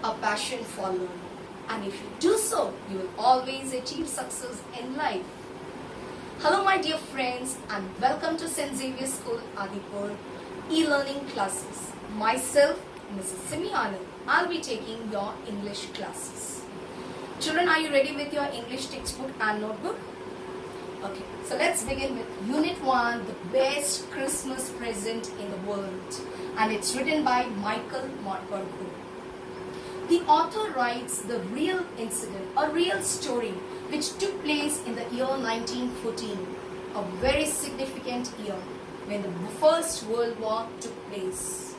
a passion for learning. And if you do so, you will always achieve success in life. Hello my dear friends and welcome to St.Xavier School-Adipur e-learning classes. Myself, Mrs. Simi Anand, I'll be taking your English classes. Children, are you ready with your English textbook and notebook? Okay, so let's begin with Unit 1, the best Christmas present in the world. And it's written by Michael Morpurgo. The author writes the real incident, a real story, which took place in the year 1914, a very significant year when the First World War took place.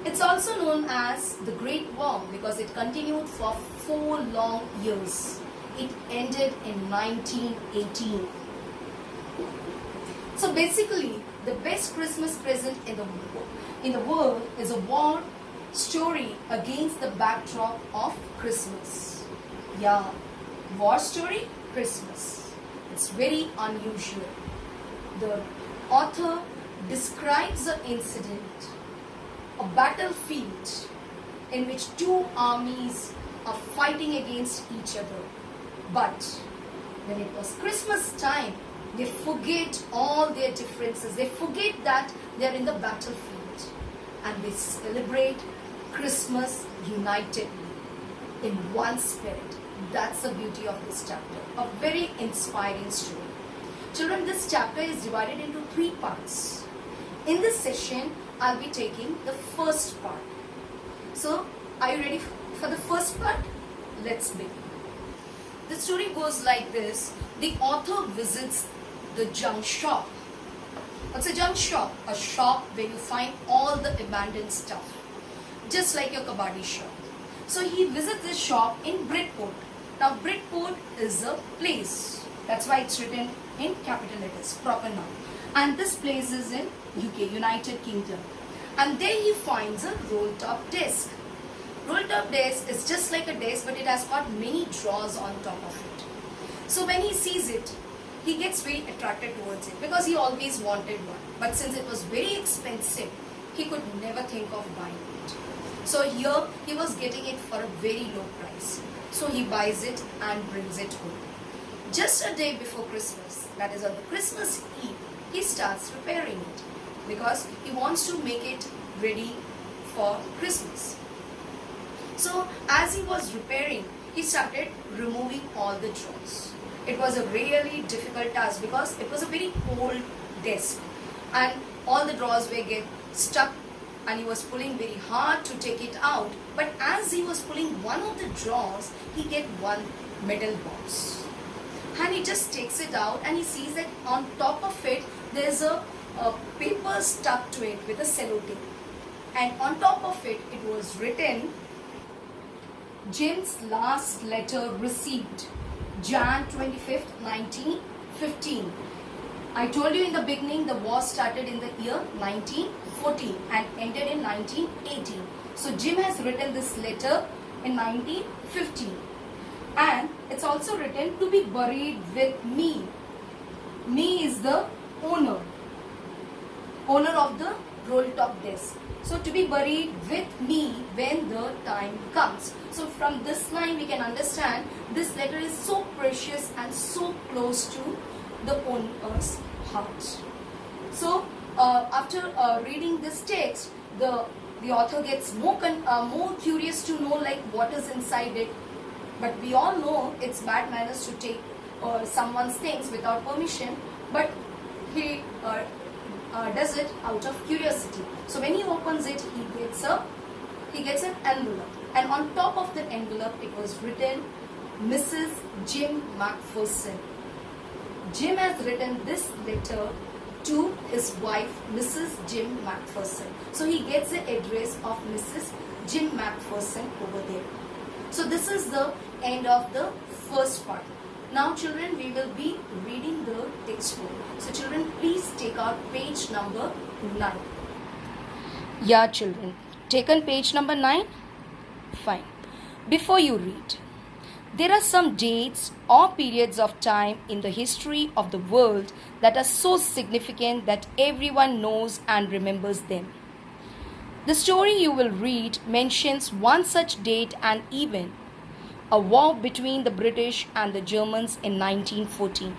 It's also known as the Great War because it continued for 4 long years. It ended in 1918. So basically, the best Christmas present in the world is a war story against the backdrop of Christmas. Yeah, war story, Christmas. It's very unusual. The author describes the incident, a battlefield in which 2 armies are fighting against each other. But when it was Christmas time, they forget all their differences. They forget that they're in the battlefield. And they celebrate Christmas unitedly in one spirit. That's the beauty of this chapter. A very inspiring story. Children, this chapter is divided into 3 parts. In this session, I'll be taking the first part. So, are you ready for the first part? Let's begin. The story goes like this. The author visits the junk shop. What's a junk shop? A shop where you find all the abandoned stuff, just like your kabaddi shop. So he visits this shop in Bridport. Now Bridport is a place. That's why it's written in capital letters, proper noun. And this place is in UK, United Kingdom. And there he finds a roll-top desk. Roll-top desk is just like a desk, but it has got many drawers on top of it. So when he sees it, he gets very attracted towards it because he always wanted one. But since it was very expensive, he could never think of buying it. So here he was getting it for a very low price. So he buys it and brings it home. Just a day before Christmas, that is on the Christmas Eve, he starts repairing it because he wants to make it ready for Christmas. So as he was repairing, he started removing all the drawers. It was a really difficult task because it was a very old desk and all the drawers were get stuck and he was pulling very hard to take it out. But as he was pulling one of the drawers, he get one metal box. And he just takes it out and he sees that on top of it, there's a paper stuck to it with a sellotape. And on top of it, it was written, Jim's last letter received, Jan 25th, 1915. I told you in the beginning the war started in the year 1914 and ended in 1918. So Jim has written this letter in 1915. And it's also written to be buried with me. Me is the owner of the roll-top desk. So to be buried with me when the time comes. So from this line we can understand this letter is so precious and so close to the owner's heart. So after reading this text, the author gets more curious to know like what is inside it. But we all know it's bad manners to take someone's things without permission. But he does it out of curiosity. So when he opens it, he gets an envelope, and on top of the envelope it was written Mrs. Jim Macpherson. Jim has written this letter to his wife Mrs. Jim Macpherson. So he gets the address of Mrs. Jim Macpherson over there. So this is the end of the first part. Now children, we will be reading the textbook. So children, please take out page number 9. Yeah children, taken page number 9? Fine. Before you read, there are some dates or periods of time in the history of the world that are so significant that everyone knows and remembers them. The story you will read mentions one such date and event, a war between the British and the Germans in 1914.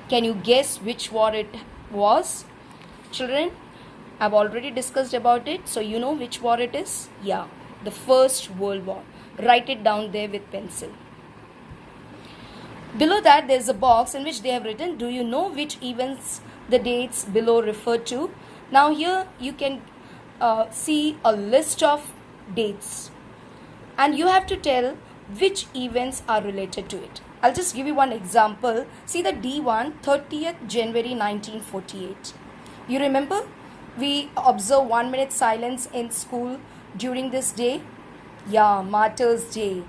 Can you guess which war it was? Children, I've already discussed about it, so you know which war it is? Yeah, the First World War. Write it down there with pencil. Below that, there's a box in which they have written, do you know which events the dates below refer to? Now here you can see a list of dates, and you have to tell which events are related to it. I'll just give you one example. See the D1, 30th January 1948. You remember we observe 1 minute silence in school during this day? Yeah, Martyrs' Day.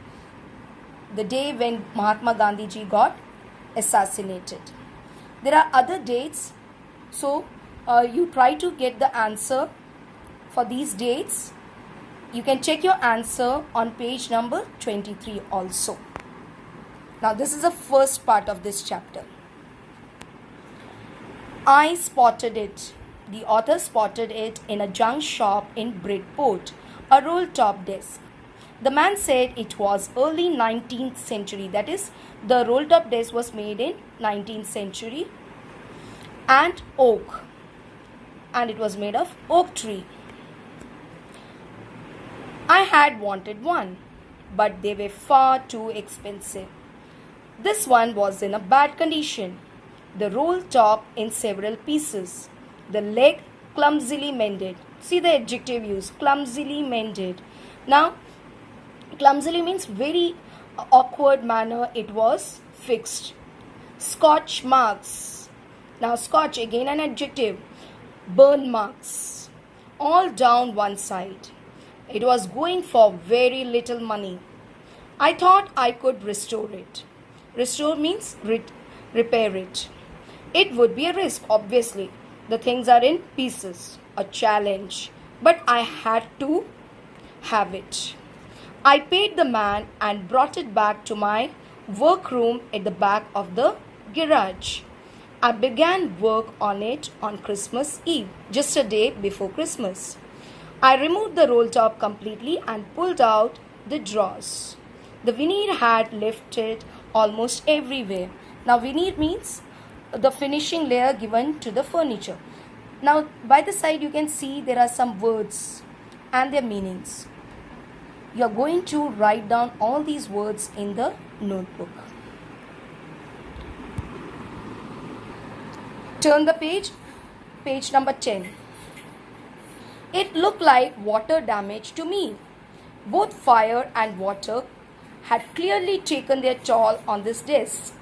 The day when Mahatma Gandhi ji got assassinated. There are other dates, so you try to get the answer for these dates. You can check your answer on page number 23 also. Now this is the first part of this chapter. I spotted it. The author spotted it in a junk shop in Bridport, a roll-top desk. The man said it was early 19th century. That is, the roll-top desk was made in 19th century and oak. And it was made of oak tree. I had wanted one, but they were far too expensive. This one was in a bad condition. The roll top in several pieces. The leg clumsily mended. See the adjective used, clumsily mended. Now, clumsily means very awkward manner it was fixed. Scotch marks. Now, scotch again an adjective. Burn marks. All down one side. It was going for very little money. I thought I could restore it. Restore means repair it. It would be a risk, obviously. The things are in pieces. A challenge. But I had to have it. I paid the man and brought it back to my workroom at the back of the garage. I began work on it on Christmas Eve, just a day before Christmas. I removed the roll top completely and pulled out the drawers. The veneer had lifted almost everywhere. Now veneer means the finishing layer given to the furniture. Now by the side you can see there are some words and their meanings. You are going to write down all these words in the notebook. Turn the page, page number 10. It looked like water damage to me. Both fire and water had clearly taken their toll on this desk.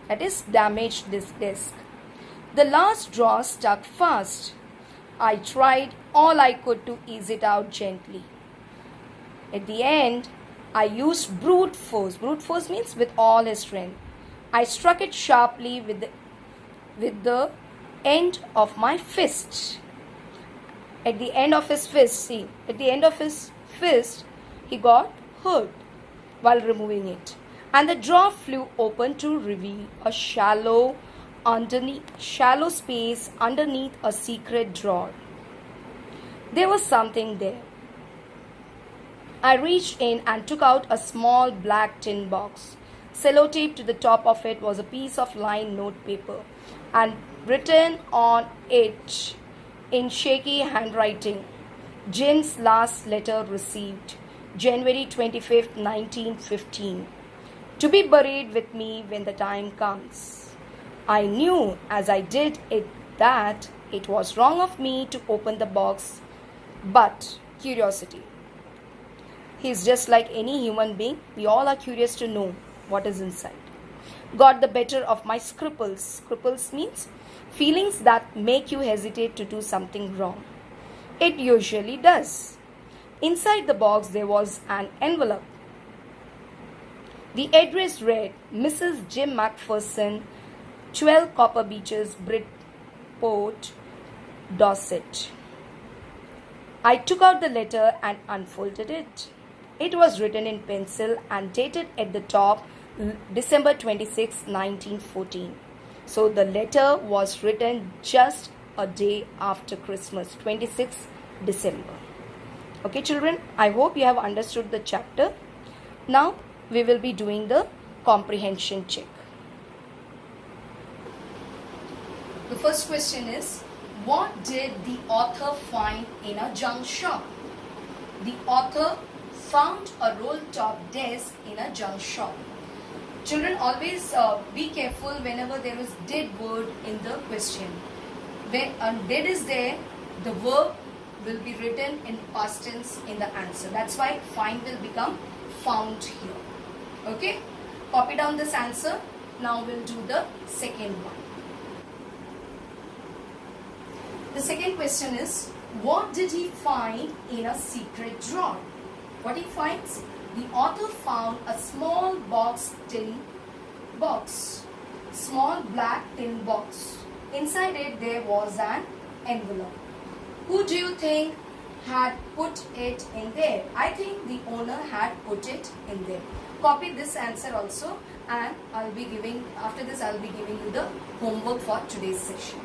That is, damaged this desk. The last drawer stuck fast. I tried all I could to ease it out gently. At the end, I used brute force. Brute force means with all his strength. I struck it sharply with the end of my fist. At the end of his fist, see, at the end of his fist, he got hurt while removing it. And the drawer flew open to reveal a shallow space underneath a secret drawer. There was something there. I reached in and took out a small black tin box. Sellotape to the top of it was a piece of lined notepaper, and written on it in shaky handwriting, Jim's last letter received, January 25th, 1915. To be buried with me when the time comes. I knew as I did it that it was wrong of me to open the box, but curiosity. He is just like any human being. We all are curious to know what is inside. Got the better of my scruples. Scruples means feelings that make you hesitate to do something wrong. It usually does. Inside the box there was an envelope. The address read, Mrs. Jim Macpherson, 12 Copper Beaches, Bridport, Dorset. I took out the letter and unfolded it. It was written in pencil and dated at the top December 26, 1914. So the letter was written just a day after Christmas, 26 December. Okay children, I hope you have understood the chapter. Now we will be doing the comprehension check. The first question is, what did the author find in a junk shop? The author found a roll-top desk in a junk shop. Children, always be careful whenever there is did word in the question. When did is there, the verb will be written in past tense in the answer. That's why find will become found here. Okay? Copy down this answer. Now we'll do the second one. The second question is, what did he find in a secret drawer? What he finds? The author found a small small black tin box. Inside it there was an envelope. Who do you think had put it in there? I think the owner had put it in there. Copy this answer also, and after this I'll be giving you the homework for today's session.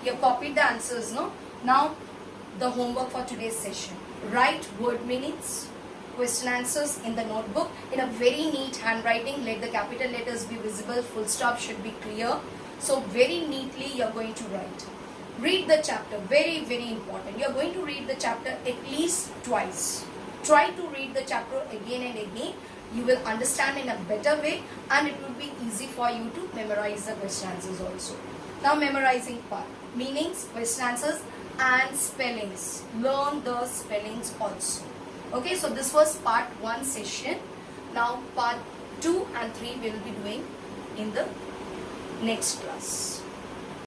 You have copied the answers, no? Now the homework for today's session. Write word meanings, question answers in the notebook in a very neat handwriting. Let the capital letters be visible, full stop should be clear. So very neatly you are going to write. Read the chapter, very important. You are going to read the chapter at least twice. Try to read the chapter again and again. You will understand in a better way, and it will be easy for you to memorize the question answers also. Now memorizing part. Meanings, question answers and spellings. Learn the spellings also. Okay, so this was part 1 session. Now part 2 and 3 we will be doing in the next class.